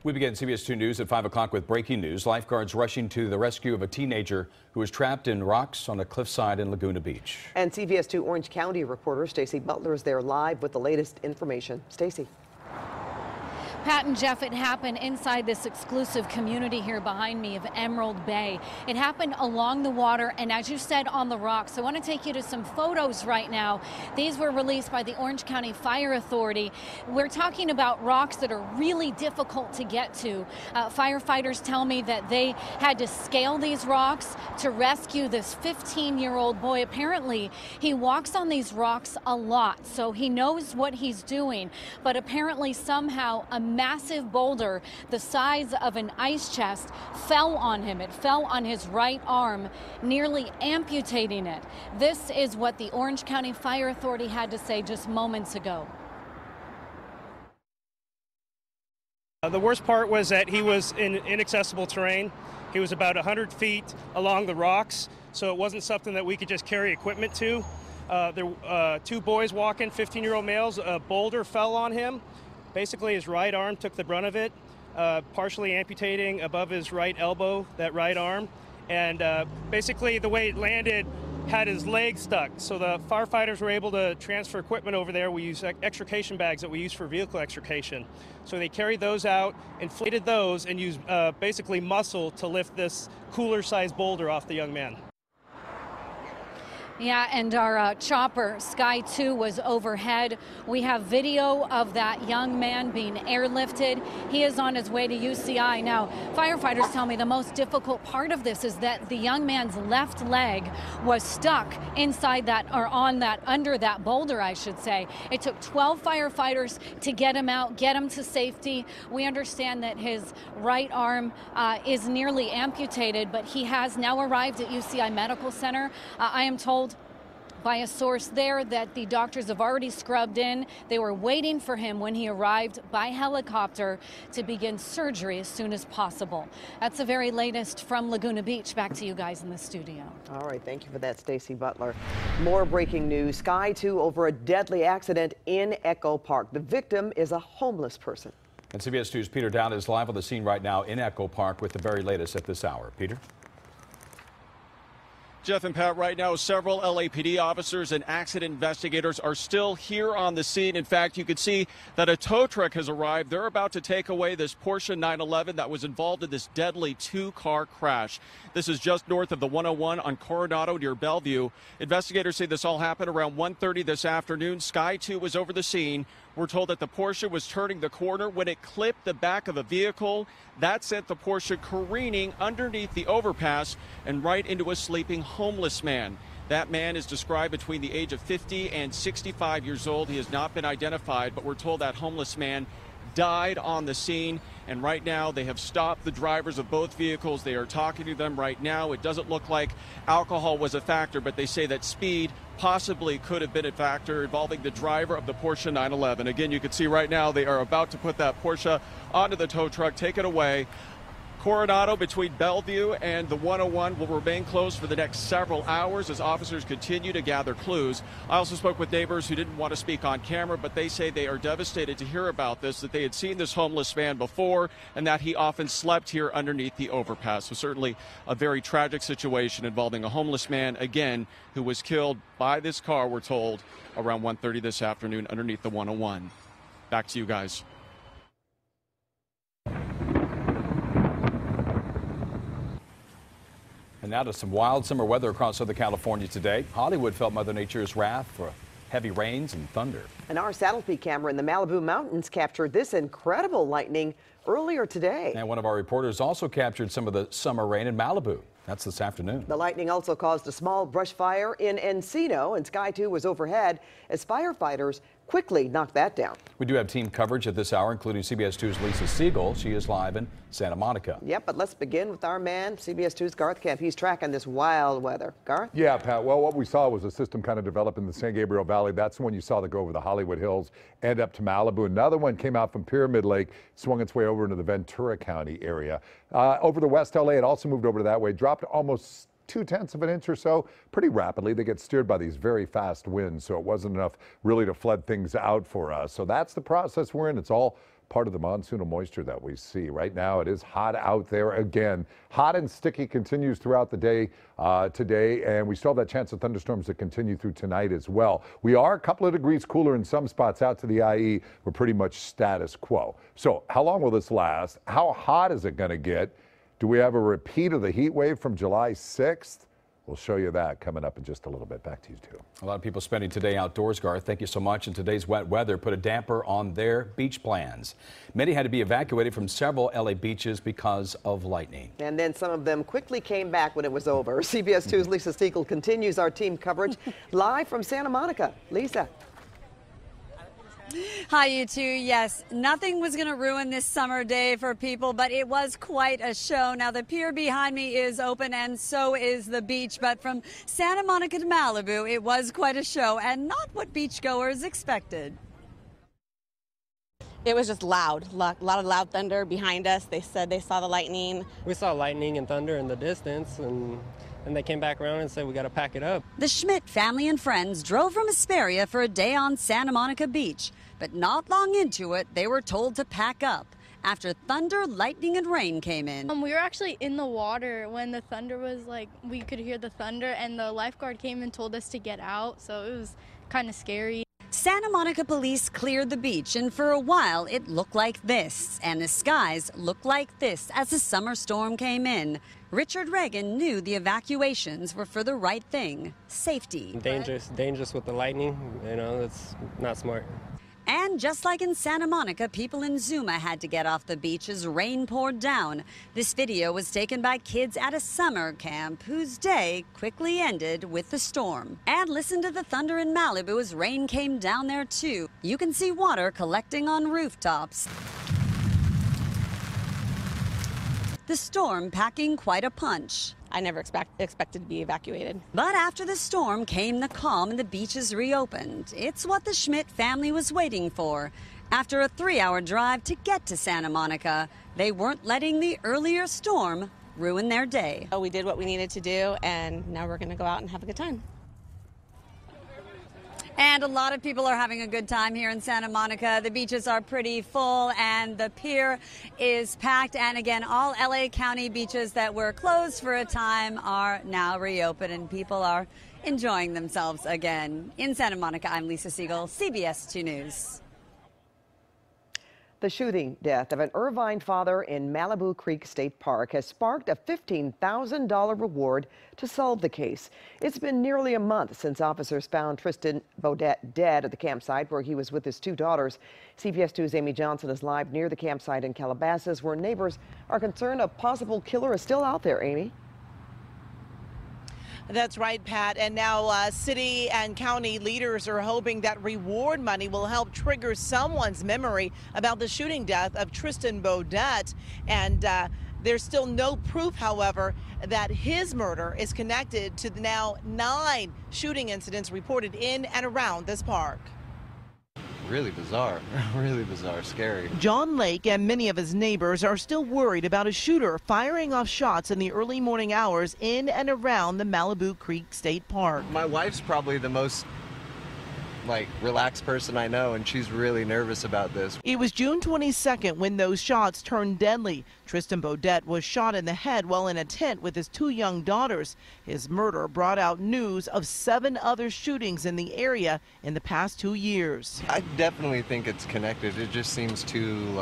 We begin CBS2 News at 5 o'clock with breaking news. Lifeguards rushing to the rescue of a teenager who was trapped in rocks on a cliffside in Laguna Beach. And CBS2 Orange County reporter Stacey Butler is there live with the latest information. Stacey. Pat and Jeff, it happened inside this exclusive community here behind me of Emerald Bay. It happened along the water and, as you said, on the rocks. I want to take you to some photos right now. These were released by the Orange County Fire Authority. We're talking about rocks that are really difficult to get to. Firefighters tell me that they had to scale these rocks to rescue this 15-year-old boy. Apparently, he walks on these rocks a lot, so he knows what he's doing. But apparently, somehow, a massive boulder the size of an ice chest fell on him. It fell on his right arm, nearly amputating it. This is what the Orange County Fire Authority had to say just moments ago. The worst part was that he was in inaccessible terrain. He was about 100 feet along the rocks, so it wasn't something that we could just carry equipment to. There were two boys walking, 15-year-old males. A boulder fell on him. Basically, his right arm took the brunt of it, partially amputating above his right elbow, that right arm. And basically, the way it landed had his leg stuck. So the firefighters were able to transfer equipment over there. We use extrication bags that we use for vehicle extrication. So they carried those out, inflated those, and used basically muscle to lift this cooler-sized boulder off the young man. Yeah, and our chopper, Sky 2, was overhead. We have video of that young man being airlifted. He is on his way to UCI. Now, firefighters tell me the most difficult part of this is that the young man's left leg was stuck inside that, or on that, under that boulder, I should say. It took 12 firefighters to get him out, get him to safety. We understand that his right arm is nearly amputated, but he has now arrived at UCI Medical Center. I am told by a source there that the doctors have already scrubbed in. They were waiting for him when he arrived by helicopter to begin surgery as soon as possible. That's the very latest from Laguna Beach. Back to you guys in the studio. All right, thank you for that, Stacey Butler. More breaking news. Sky 2 over a deadly accident in Echo Park. The victim is a homeless person. And CBS 2's Peter Dowd is live on the scene right now in Echo Park with the very latest at this hour. Peter? Jeff and Pat, right now, several LAPD officers and accident investigators are still here on the scene. In fact, you can see that a tow truck has arrived. They're about to take away this Porsche 911 that was involved in this deadly two-car crash. This is just north of the 101 on Coronado near Bellevue. Investigators say this all happened around 1:30 this afternoon. Sky 2 was over the scene. We're told that the Porsche was turning the corner when it clipped the back of a vehicle. That sent the Porsche careening underneath the overpass and right into a sleeping homeless man. That man is described between the age of 50 and 65 years old. He has not been identified, but we're told that homeless man died on the scene, and right now they have stopped the drivers of both vehicles. They are talking to them right now. It doesn't look like alcohol was a factor, but they say that speed possibly could have been a factor involving the driver of the Porsche 911. Again, you can see right now they are about to put that Porsche onto the tow truck, take it away. Coronado between Bellevue and the 101 will remain closed for the next several hours as officers continue to gather clues. I also spoke with neighbors who didn't want to speak on camera, but they say they are devastated to hear about this, that they had seen this homeless man before and that he often slept here underneath the overpass. So certainly a very tragic situation involving a homeless man, again, who was killed by this car, we're told, around 1:30 this afternoon underneath the 101. Back to you guys. And now to some wild summer weather across Southern California today. Hollywood felt Mother Nature's wrath for heavy rains and thunder. And our satellite peak camera in the Malibu Mountains captured this incredible lightning earlier today. And one of our reporters also captured some of the summer rain in Malibu. That's this afternoon. The lightning also caused a small brush fire in Encino, and Sky 2 was overhead as firefighters quickly knocked that down. We do have team coverage at this hour, including CBS 2's Lisa Siegel. She is live in Santa Monica. Yep, but let's begin with our man, CBS 2's Garth Kemp. He's tracking this wild weather. Garth? Yeah, Pat. Well, what we saw was a system kind of develop in the San Gabriel Valley. That's the one you saw that go over the Hollywood Hills and up to Malibu. Another one came out from Pyramid Lake, swung its way over into the Ventura County area. Over the West LA, it also moved over to that way, dropped almost 2/10 of an inch or so pretty rapidly. They get steered by these very fast winds, so it wasn't enough really to flood things out for us. So that's the process we're in. It's all part of the monsoonal moisture that we see. Right now it is hot out there again. Hot and sticky continues throughout the day today, and we still have that chance of thunderstorms that continue through tonight as well. We are a couple of degrees cooler in some spots out to the IE. We're pretty much status quo. So how long will this last? How hot is it going to get? Do we have a repeat of the heat wave from July 6th? We'll show you that coming up in just a little bit. Back to you, too. A lot of people spending today outdoors, Garth. Thank you so much. And today's wet weather put a damper on their beach plans. Many had to be evacuated from several LA beaches because of lightning. And then some of them quickly came back when it was over. CBS 2's Lisa Stiegel continues our team coverage live from Santa Monica. Lisa. Hi, you two. Yes, nothing was going to ruin this summer day for people, but it was quite a show. Now, the pier behind me is open, and so is the beach. But from Santa Monica to Malibu, it was quite a show, and not what beachgoers expected. It was just loud. A lot of loud thunder behind us. They said they saw the lightning. We saw lightning and thunder in the distance, and they came back around and said we got to pack it up. The Schmidt family and friends drove from Hesperia for a day on Santa Monica Beach. But not long into it, they were told to pack up after thunder, lightning, and rain came in. We were actually in the water when the thunder was like, we could hear the thunder, and the lifeguard came and told us to get out, so it was kind of scary. Santa Monica police cleared the beach, and for a while it looked like this, and the skies looked like this as the summer storm came in. Richard Reagan knew the evacuations were for the right thing, safety. Dangerous with the lightning, you know, that's not smart. And just like in Santa Monica, people in Zuma had to get off the beach as rain poured down. This video was taken by kids at a summer camp whose day quickly ended with the storm. And listen to the thunder in Malibu as rain came down there too. You can see water collecting on rooftops. The storm packing quite a punch. I never expected to be evacuated. But after the storm came the calm and the beaches reopened. It's what the Schmidt family was waiting for. After a 3-hour drive to get to Santa Monica, they weren't letting the earlier storm ruin their day. We did what we needed to do, and now we're going to go out and have a good time. And a lot of people are having a good time here in Santa Monica. The beaches are pretty full and the pier is packed. And again, all LA County beaches that were closed for a time are now reopened and people are enjoying themselves again. In Santa Monica, I'm Lisa Stiegel, CBS 2 News. The shooting death of an Irvine father in Malibu Creek State Park has sparked a $15,000 reward to solve the case. It's been nearly a month since officers found Tristan Beaudet dead at the campsite where he was with his 2 daughters. CBS 2's Amy Johnson is live near the campsite in Calabasas, where neighbors are concerned a possible killer is still out there. Amy? That's right, Pat. And now city and county leaders are hoping that reward money will help trigger someone's memory about the shooting death of Tristan Beaudet. And there's still no proof, however, that his murder is connected to the now 9 shooting incidents reported in and around this park. Really bizarre, scary. John Lake and many of his neighbors are still worried about a shooter firing off shots in the early morning hours in and around the Malibu Creek State Park. My wife's probably the most relaxed person I know, and she's really nervous about this. It was June 22nd when those shots turned deadly. Tristan Beaudet was shot in the head while in a tent with his 2 young daughters. His murder brought out news of 7 other shootings in the area in the past 2 years. I definitely think it's connected. It just seems too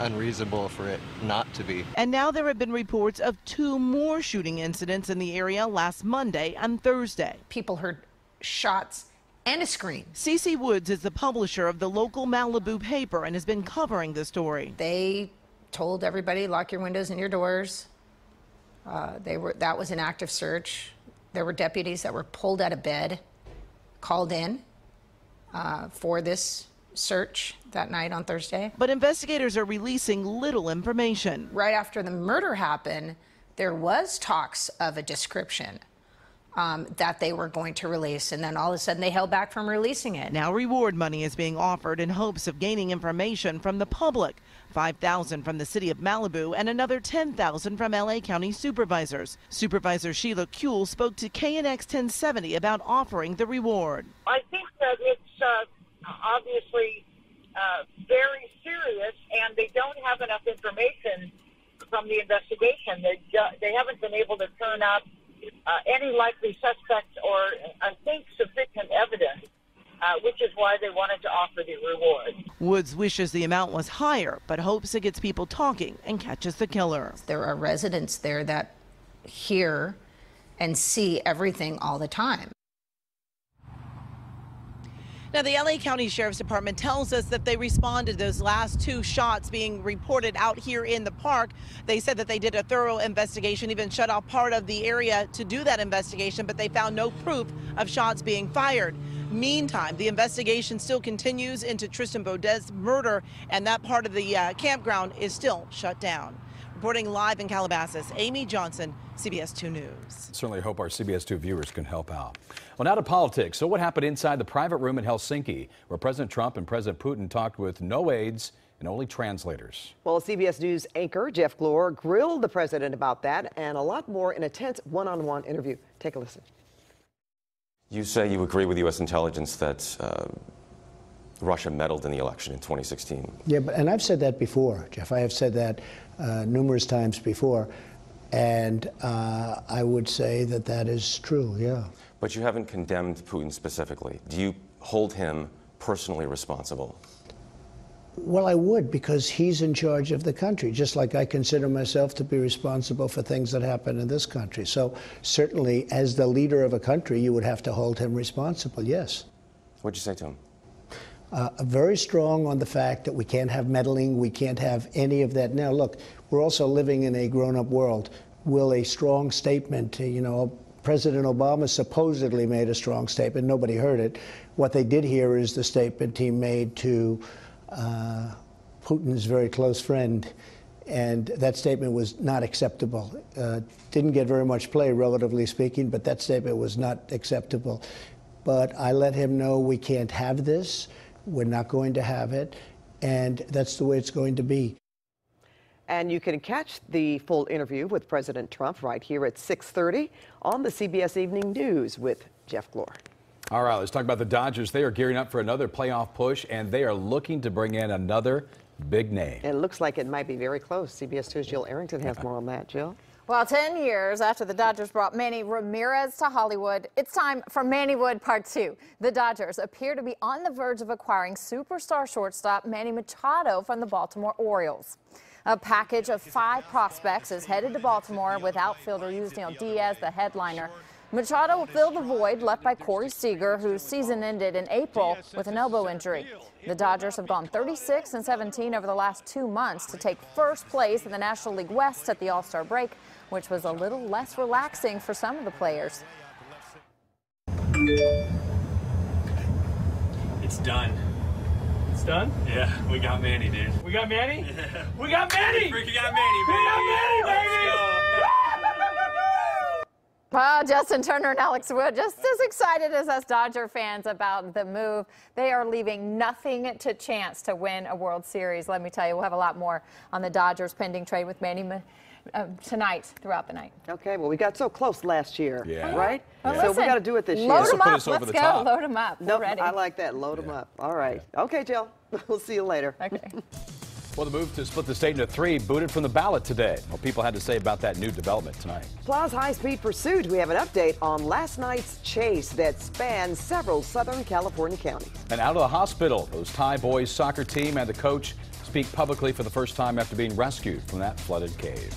unreasonable for it not to be. And now there have been reports of 2 more shooting incidents in the area last Monday and Thursday. People heard shots and a scream. Cece Woods is the publisher of the local Malibu paper and has been covering the story. They told everybody, lock your windows and your doors. That was an active search. There were deputies that were pulled out of bed, called in for this search that night on Thursday. But investigators are releasing little information. Right after the murder happened, there was talks of a description that they were going to release, and then all of a sudden they held back from releasing it. Now reward money is being offered in hopes of gaining information from the public. $5,000 from the city of Malibu and another $10,000 from LA County supervisors. Supervisor Sheila Kuehl spoke to KNX 1070 about offering the reward. I think that it's obviously very serious, and they don't have enough information from the investigation. They haven't been able to turn up any likely suspects or, I think, sufficient evidence, which is why they wanted to offer the reward. Woods wishes the amount was higher, but hopes it gets people talking and catches the killer. There are residents there that hear and see everything all the time. Now, the LA County Sheriff's Department tells us that they responded to those last 2 shots being reported out here in the park. They said that they did a thorough investigation, even shut off part of the area to do that investigation, but they found no proof of shots being fired. Meantime, the investigation still continues into Tristan Baudet's murder, and that part of the campground is still shut down. Reporting live in Calabasas, Amy Johnson, CBS 2 News. Certainly hope our CBS 2 viewers can help out. Well, now to politics. So what happened inside the private room in Helsinki, where President Trump and President Putin talked with no aides and only translators? Well, CBS News anchor Jeff Glor grilled the president about that and a lot more in a tense one-on-one interview. Take a listen. You say you agree with U.S. intelligence that Russia meddled in the election in 2016. Yeah, and I've said that before, Jeff. I have said that numerous times before, and I would say that that is true, yeah. But you haven't condemned Putin specifically. Do you hold him personally responsible? Well, I would, because he's in charge of the country, just like I consider myself to be responsible for things that happen in this country. So certainly, as the leader of a country, you would have to hold him responsible, yes. What'd you say to him? Very strong on the fact that we can't have meddling, we can't have any of that. Now, look, we're also living in a grown-up world. Will a strong statement, you know, President Obama supposedly made a strong statement. Nobody heard it. What they did hear is the statement he made to Putin's very close friend, and that statement was not acceptable. Didn't get very much play, relatively speaking, but that statement was not acceptable. But I let him know we can't have this. We're not going to have it, and that's the way it's going to be. And you can catch the full interview with President Trump right here at 6:30 on the CBS Evening News with Jeff Glor. All right, let's talk about the Dodgers. They are gearing up for another playoff push, and they are looking to bring in another big name. And it looks like it might be very close. CBS 2's Jill Arrington has more on that. Jill? Well, 10 years after the Dodgers brought Manny Ramirez to Hollywood, it's time for Mannywood Part 2. The Dodgers appear to be on the verge of acquiring superstar shortstop Manny Machado from the Baltimore Orioles. A package of 5 prospects is headed to Baltimore with outfielder Yusniel Diaz, the headliner. Machado will fill the void left by Corey Seager, whose season ended in April with an elbow injury. The Dodgers have gone 36-17 over the last 2 months to take first place in the National League West at the All-Star break, which was a little less relaxing for some of the players. It's done. It's done? Yeah, we got Manny, dude. We got Manny? Yeah. We got Manny! Freaking got Manny, baby! We got Manny, baby! Let's go. Well, Justin Turner and Alex Wood just as excited as us Dodger fans about the move. They are leaving nothing to chance to win a World Series. Let me tell you, we'll have a lot more on the Dodgers pending trade with Manny tonight, throughout the night. Okay, well, we got so close last year, right? Well, so we got to do it this year. Load them up. Let's go. Load them up. Nope, ready. I like that. Load them up. All right. Okay, Jill. We'll see you later. Okay. Well, the move to split the state into 3 booted from the ballot today. Well, people had to say about that new development tonight. Plus, high-speed pursuit. We have an update on last night's chase that spanned several Southern California counties. And out of the hospital, those Thai boys soccer team and the coach speak publicly for the first time after being rescued from that flooded cave.